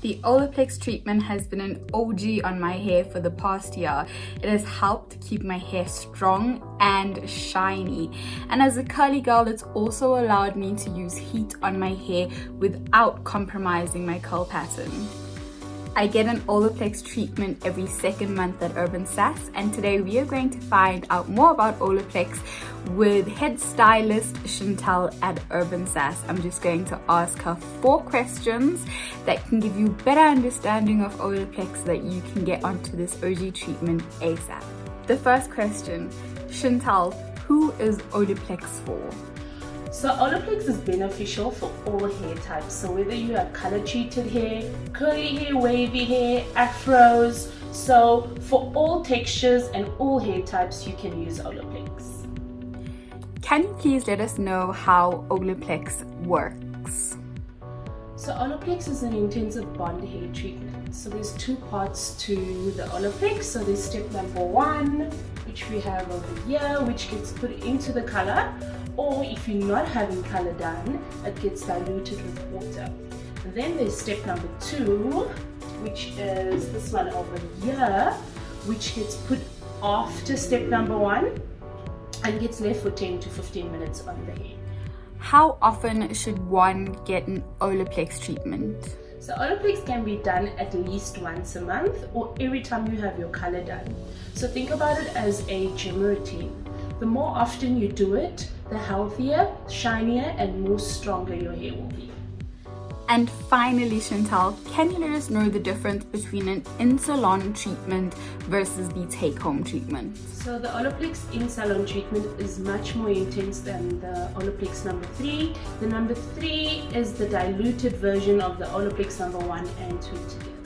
The Olaplex treatment has been an OG on my hair for the past year. It has helped keep my hair strong and shiny. And as a curly girl, it's also allowed me to use heat on my hair without compromising my curl pattern. I get an Olaplex treatment every second month at Urban Sass, and today we are going to find out more about Olaplex with head stylist Chantal at Urban Sass. I'm just going to ask her 4 questions that can give you better understanding of Olaplex so that you can get onto this OG treatment ASAP. The first question, Chantal, who is Olaplex for? So Olaplex is beneficial for all hair types. So whether you have color treated hair, curly hair, wavy hair, afros, so for all textures and all hair types you can use Olaplex. Can you please let us know how Olaplex works? So Olaplex is an intensive bond hair treatment. So there's 2 parts to the Olaplex. So there's step number 1, which we have over here, which gets put into the color. Or if you're not having color done, it gets diluted with water. And then there's step number 2, which is this one over here, which gets put after step number 1 and gets left for 10 to 15 minutes on the hair. How often should one get an Olaplex treatment? So Olaplex can be done at least once a month or every time you have your color done. So think about it as a gym routine. The more often you do it, the healthier, shinier, and more stronger your hair will be. And finally, Chantal, can you let us know the difference between an in-salon treatment versus the take-home treatment? So the Olaplex in-salon treatment is much more intense than the Olaplex number 3. The number 3 is the diluted version of the Olaplex number 1 and 2 together.